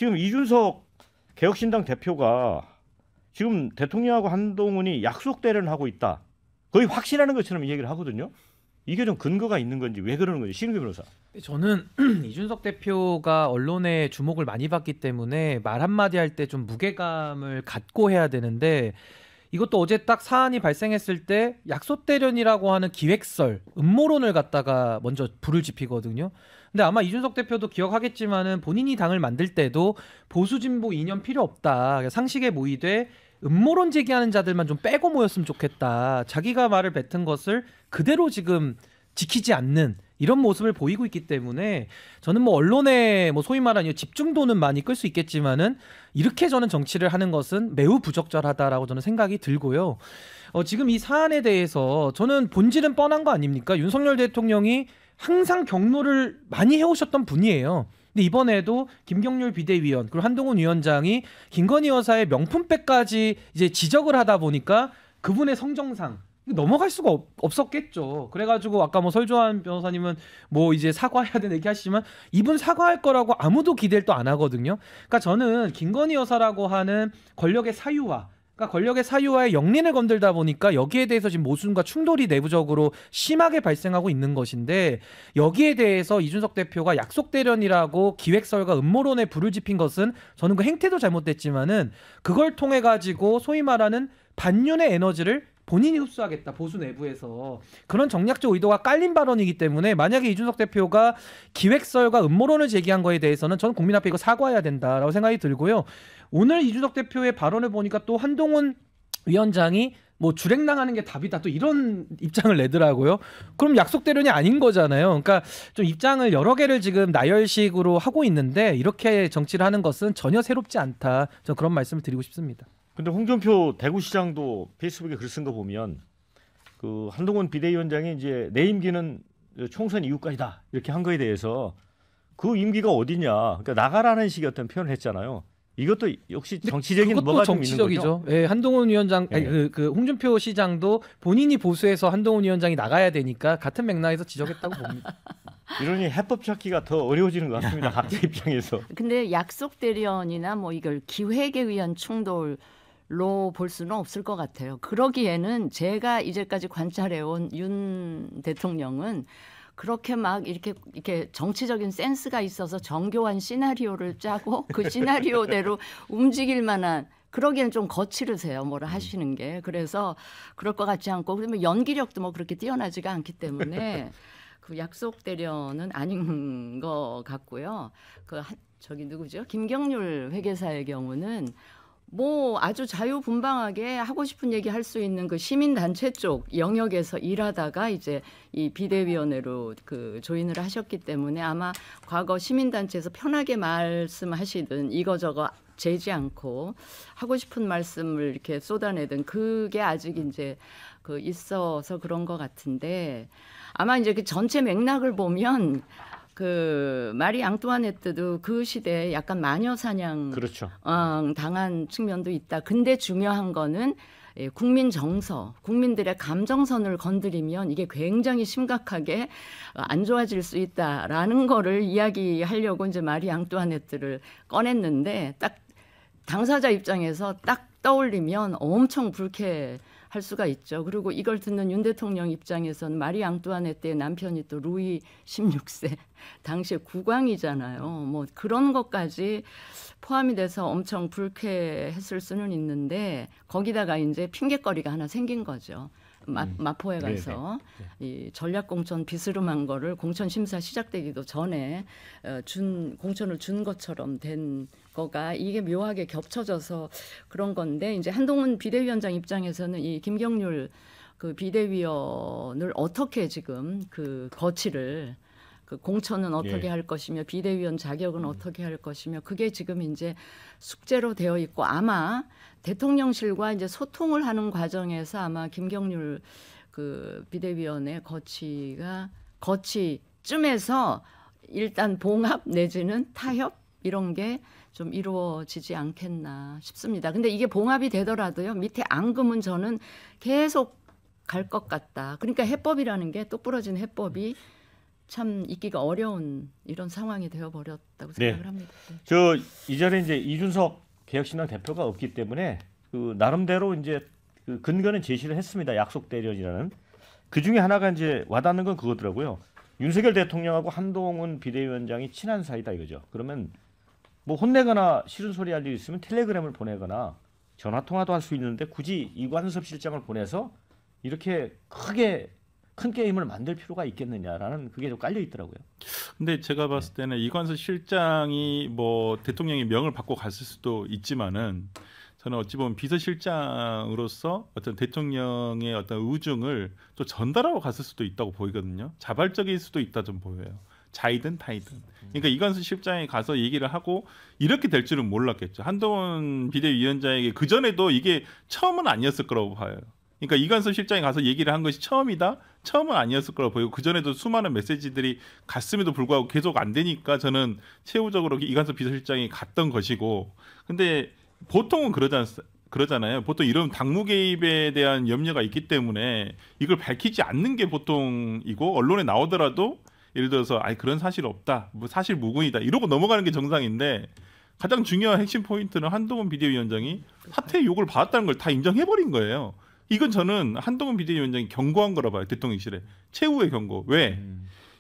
지금 이준석 개혁신당 대표가 지금 대통령하고 한동훈이 약속 대련을 하고 있다. 거의 확신하는 것처럼 이 얘기를 하거든요. 이게 좀 근거가 있는 건지 왜 그러는 건지 신은규 변호사. 저는 이준석 대표가 언론의 주목을 많이 받기 때문에 말 한마디 할 때 좀 무게감을 갖고 해야 되는데 이것도 어제 딱 사안이 발생했을 때 약속 대련이라고 하는 기획설, 음모론을 갖다가 먼저 불을 지피거든요. 근데 아마 이준석 대표도 기억하겠지만은 본인이 당을 만들 때도 보수 진보 이념 필요 없다. 상식에 모이되 음모론 제기하는 자들만 좀 빼고 모였으면 좋겠다. 자기가 말을 뱉은 것을 그대로 지금 지키지 않는 이런 모습을 보이고 있기 때문에 저는 뭐 언론에 뭐 소위 말하는 집중도는 많이 끌 수 있겠지만은 이렇게 저는 정치를 하는 것은 매우 부적절하다라고 저는 생각이 들고요. 지금 이 사안에 대해서 저는 본질은 뻔한 거 아닙니까? 윤석열 대통령이 항상 경로를 많이 해오셨던 분이에요. 근데 이번에도 김경률 비대위원 그리고 한동훈 위원장이 김건희 여사의 명품백까지 이제 지적을 하다 보니까 그분의 성정상 넘어갈 수가 없었겠죠. 그래가지고 아까 뭐 설조한 변호사님은 뭐 이제 사과해야 되는 얘기 하시지만 이분 사과할 거라고 아무도 기대를 또 안 하거든요. 그러니까 저는 김건희 여사라고 하는 권력의 사유화, 그러니까 권력의 사유화에 영린을 건들다 보니까 여기에 대해서 지금 모순과 충돌이 내부적으로 심하게 발생하고 있는 것인데 여기에 대해서 이준석 대표가 약속 대련이라고 기획설과 음모론에 불을 지핀 것은 저는 그 행태도 잘못됐지만은 그걸 통해 가지고 소위 말하는 반윤의 에너지를 본인이 흡수하겠다. 보수 내부에서 그런 정략적 의도가 깔린 발언이기 때문에 만약에 이준석 대표가 기획설과 음모론을 제기한 거에 대해서는 저는 국민 앞에 이거 사과해야 된다라고 생각이 들고요. 오늘 이준석 대표의 발언을 보니까 또 한동훈 위원장이 뭐 주랭랑하는 게 답이다 또 이런 입장을 내더라고요. 그럼 약속 대련이 아닌 거잖아요. 그러니까 좀 입장을 여러 개를 지금 나열식으로 하고 있는데 이렇게 정치를 하는 것은 전혀 새롭지 않다. 저는 그런 말씀을 드리고 싶습니다. 근데 홍준표 대구시장도 페이스북에 글 쓴 거 보면 그 한동훈 비대위원장이 이제 내 임기는 총선 이후까지다 이렇게 한 거에 대해서 그 임기가 어디냐, 그러니까 나가라는 식의 어떤 표현을 했잖아요. 이것도 역시 정치적인 뭐가 좀 있는 거죠. 예, 한동훈 위원장, 네. 아니, 그 홍준표 시장도 본인이 보수해서 한동훈 위원장이 나가야 되니까 같은 맥락에서 지적했다고 봅니다. 이러니 해법 찾기가 더 어려워지는 것 같습니다. 각자 입장에서. 근데 약속 대련이나 뭐 이걸 기획에 의한 충돌로 볼 수는 없을 것 같아요. 그러기에는 제가 이제까지 관찰해온 윤 대통령은 그렇게 막 이렇게 정치적인 센스가 있어서 정교한 시나리오를 짜고 그 시나리오대로 움직일 만한 그러기엔 좀 거칠으세요. 뭐라 하시는 게. 그래서 그럴 것 같지 않고 그러면 연기력도 뭐 그렇게 뛰어나지가 않기 때문에 그 약속 대련은 아닌 것 같고요. 저기 누구죠? 김경률 회계사의 경우는 뭐 아주 자유분방하게 하고 싶은 얘기 할 수 있는 그 시민단체 쪽 영역에서 일하다가 이제 이 비대위원회로 그 조인을 하셨기 때문에 아마 과거 시민단체에서 편하게 말씀하시든 이거저거 재지 않고 하고 싶은 말씀을 이렇게 쏟아내든 그게 아직 이제 그 있어서 그런 것 같은데 아마 이제 그 전체 맥락을 보면 그 마리 앙뚜아네트도 그 시대에 약간 마녀 사냥 그렇죠. 당한 측면도 있다. 근데 중요한 거는 국민 정서, 국민들의 감정선을 건드리면 이게 굉장히 심각하게 안 좋아질 수 있다라는 거를 이야기하려고 이제 마리 앙뚜아네트를 꺼냈는데 딱 당사자 입장에서 딱 떠올리면 엄청 불쾌할 수가 있죠. 그리고 이걸 듣는 윤 대통령 입장에서는 마리 앙뚜아네트의 남편이 또 루이 16세 당시에 국왕이잖아요. 뭐 그런 것까지 포함이 돼서 엄청 불쾌했을 수는 있는데 거기다가 이제 핑계거리가 하나 생긴 거죠. 마포에 가서 이 전략공천 비스름한 거를 공천 심사 시작되기도 전에 공천을 준 것처럼 된 거가 이게 묘하게 겹쳐져서 그런 건데 이제 한동훈 비대위원장 입장에서는 이 김경률 그 비대위원을 어떻게 지금 그 거치를 그 공천은 어떻게 할 것이며 비대위원 자격은 어떻게 할 것이며 그게 지금 이제 숙제로 되어 있고 아마 대통령실과 이제 소통을 하는 과정에서 아마 김경률 그 비대위원의 거치쯤에서 일단 봉합 내지는 타협 이런 게 좀 이루어지지 않겠나 싶습니다. 근데 이게 봉합이 되더라도요. 밑에 앙금은 저는 계속 갈 것 같다. 그러니까 해법이라는 게 똑부러진 해법이 참 있기가 어려운 이런 상황이 되어버렸다고 네. 생각을 합니다. 네. 저 이 자리에 이제 이준석 개혁신당 대표가 없기 때문에 그 나름대로 이제 그 근거는 제시를 했습니다. 약속 대련이라는. 그 중에 하나가 이제 와닿는 건 그거더라고요. 윤석열 대통령하고 한동훈 비대위원장이 친한 사이다 이거죠. 그러면 뭐 혼내거나 싫은 소리 할 일 있으면 텔레그램을 보내거나 전화 통화도 할 수 있는데 굳이 이관섭 실장을 보내서 이렇게 큰 게임을 만들 필요가 있겠느냐라는 그게 좀 깔려 있더라고요. 근데 제가 봤을 때는 이관섭 실장이 뭐 대통령이 명을 받고 갔을 수도 있지만은 저는 어찌 보면 비서실장으로서 어떤 대통령의 어떤 의중을 또 전달하고 갔을 수도 있다고 보이거든요. 자발적일 수도 있다 좀 보여요. 자이든 타이든. 그러니까 이관섭 실장이 가서 얘기를 하고 이렇게 될 줄은 몰랐겠죠. 한동훈 비대위원장에게 그 전에도 이게 처음은 아니었을 거라고 봐요. 그러니까 이관섭 실장이 가서 얘기를 한 것이 처음이다? 처음은 아니었을 거라고 보이고 그 전에도 수많은 메시지들이 갔음에도 불구하고 계속 안 되니까 저는 최후적으로 이관섭 비서실장이 갔던 것이고 근데 보통은 그러잖아요. 보통 이런 당무 개입에 대한 염려가 있기 때문에 이걸 밝히지 않는 게 보통이고 언론에 나오더라도 예를 들어서 아니 그런 사실 없다. 뭐 사실 무근이다. 이러고 넘어가는 게 정상인데 가장 중요한 핵심 포인트는 한동훈 비대위원장이 사퇴 욕을 받았다는 걸 다 인정해버린 거예요. 이건 저는 한동훈 비대위원장이 경고한 거라 봐요. 대통령실에. 최후의 경고. 왜?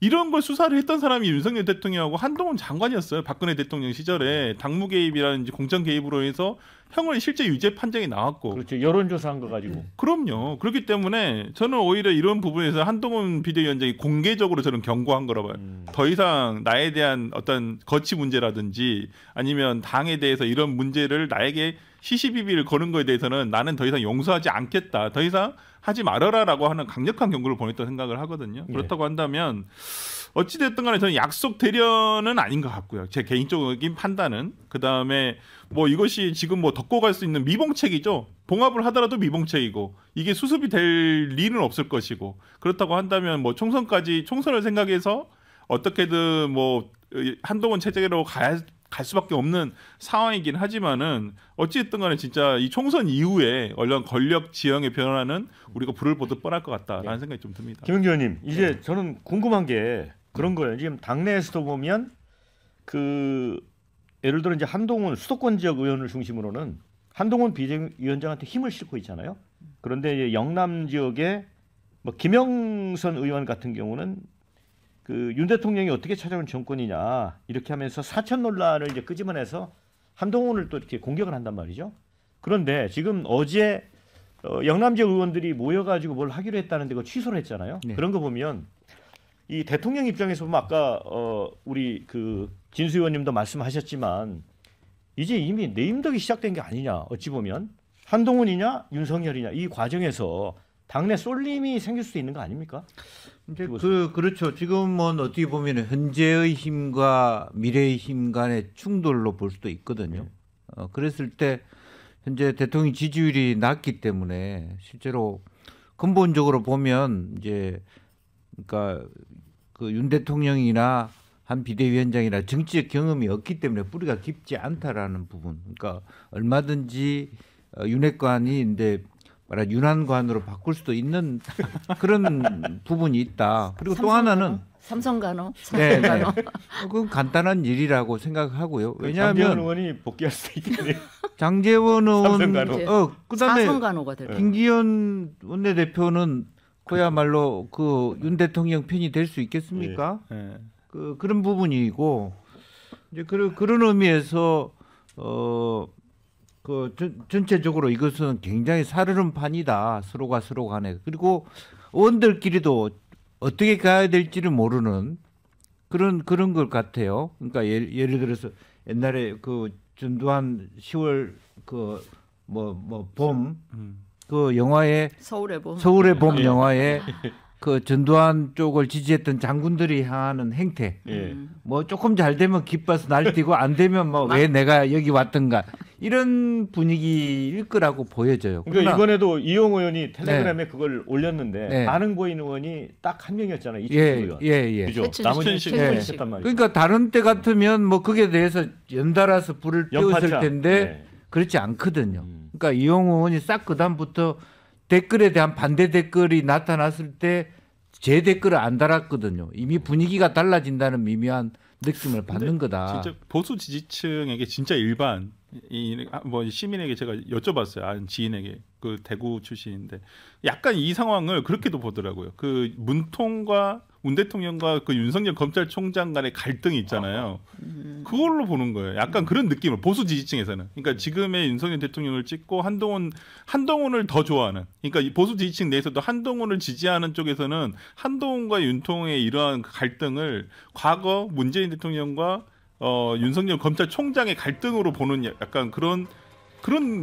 이런 걸 수사를 했던 사람이 윤석열 대통령하고 한동훈 장관이었어요. 박근혜 대통령 시절에 당무 개입이라든지 공천 개입으로 해서 형을 실제 유죄 판정이 나왔고. 그렇죠. 여론조사한 거 가지고. 그럼요. 그렇기 때문에 저는 오히려 이런 부분에서 한동훈 비대위원장이 공개적으로 저는 경고한 거라 봐요. 더 이상 나에 대한 어떤 거치 문제라든지 아니면 당에 대해서 이런 문제를 나에게 시시비비를 거는 거에 대해서는 나는 더 이상 용서하지 않겠다. 더 이상 하지 말아라라고 하는 강력한 경고를 보냈다고 생각을 하거든요. 그렇다고 한다면 어찌됐든 간에 저는 약속 대련은 아닌 것 같고요. 제 개인적인 판단은. 그다음에 뭐 이것이 지금 뭐 덮고 갈 수 있는 미봉책이죠. 봉합을 하더라도 미봉책이고 이게 수습이 될 리는 없을 것이고 그렇다고 한다면 뭐 총선을 생각해서 어떻게든 뭐 한동훈 체제로 갈 수밖에 없는 상황이긴 하지만은 어찌됐든 간에 진짜 이 총선 이후에 얼른 권력 지형의 변화는 우리가 불을 보듯 뻔할 것 같다라는 생각이 좀 듭니다. 김영기 의원님, 이제 저는 궁금한 게 그런 거예요. 지금 당내에서도 보면 그 예를 들어 이제 한동훈 수도권 지역 의원을 중심으로는 한동훈 비대위원장한테 힘을 싣고 있잖아요. 그런데 이제 영남 지역에 뭐 김영선 의원 같은 경우는 그 윤 대통령이 어떻게 찾아온 정권이냐 이렇게 하면서 사천 논란을 이제 끄집어내서 한동훈을 또 이렇게 공격을 한단 말이죠. 그런데 지금 어제 영남 지역 의원들이 모여가지고 뭘 하기로 했다는데 그거 취소를 했잖아요. 네. 그런 거 보면 이 대통령 입장에서 보면 아까 우리 그 진수 의원님도 말씀하셨지만 이제 이미 내임덕이 시작된 게 아니냐 어찌 보면 한동훈이냐 윤석열이냐 이 과정에서 당내 쏠림이 생길 수도 있는 거 아닙니까? 이제 그렇죠. 지금은 어떻게 보면 현재의 힘과 미래의 힘 간의 충돌로 볼 수도 있거든요. 그랬을 때 현재 대통령 지지율이 낮기 때문에 실제로 근본적으로 보면 이제 그러니까 그 윤 대통령이나 한 비대위원장이나 정치적 경험이 없기 때문에 뿌리가 깊지 않다라는 부분. 그러니까 얼마든지 윤핵관이 이제 윤한관으로 바꿀 수도 있는 그런 부분이 있다. 그리고 또 하나는 삼성간호. 네, 네. 그건 간단한 일이라고 생각하고요. 장재원 왜냐하면 의원이 복귀할 수도 있겠네요. 장재원 의원, 삼성간호. 그다음에 사성간호가 될 거예요. 김기현 원내대표는 그야말로 그 윤 대통령 편이 될 수 있겠습니까? 네. 그런 부분이고 이제 그런 의미에서 전체적으로 이것은 굉장히 살얼음 판이다. 서로가 서로 간에. 그리고 의원들끼리도 어떻게 가야 될지를 모르는 그런 것 같아요. 그러니까 예를 들어서 옛날에 그 전두환 10월 그 봄 그 영화에 서울의 봄. 서울의 봄 영화에 그 전두환 쪽을 지지했던 장군들이 향하는 행태. 예. 뭐 조금 잘 되면 기뻐서 날뛰고 안 되면 뭐 왜 내가 여기 왔던가 이런 분위기일 거라고 보여져요. 그러니까 이번에도 이용 의원이 텔레그램에 네. 그걸 올렸는데 네. 반응 보이는 의원이 딱 한 명이었잖아요. 이춘식 의원. 예. 그죠? 최춘식. 나머지 최춘식. 했단 말이죠. 그러니까 다른 때 같으면 뭐 그게 대해서 연달아서 불을 띄웠을 연파차. 텐데 네. 그렇지 않거든요. 그러니까 이용 의원이 싹 그다음부터 댓글에 대한 반대 댓글이 나타났을 때 제 댓글을 안 달았거든요. 이미 분위기가 달라진다는 미묘한 느낌을 받는 거다. 진짜 보수 지지층에게 진짜 일반 뭐 시민에게 제가 여쭤봤어요. 아는 지인에게 그 대구 출신인데 약간 이 상황을 그렇게도 보더라고요. 그 문통과 문 대통령과 그 윤석열 검찰총장 간의 갈등이 있잖아요. 그걸로 보는 거예요. 약간 그런 느낌을 보수 지지층에서는. 그러니까 지금의 윤석열 대통령을 찍고 한동훈을 더 좋아하는. 그러니까 이 보수 지지층 내에서도 한동훈을 지지하는 쪽에서는 한동훈과 윤통의 이러한 갈등을 과거 문재인 대통령과 윤석열 검찰총장의 갈등으로 보는 약간 그런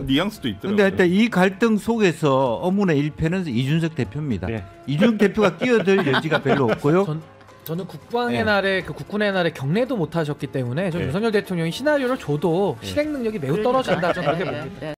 뉘앙스도 있더라고요. 근데 하여튼 이 갈등 속에서 어문의 일패는 이준석 대표입니다. 네. 이준석 대표가 끼어들 여지가 별로 없고요. 저는 국방의 날에 그 국군의 날에 경례도 못 하셨기 때문에 저 네. 윤석열 대통령이 시나리오를 줘도 실행 능력이 매우 떨어진다. 저는 그렇게 봅니다.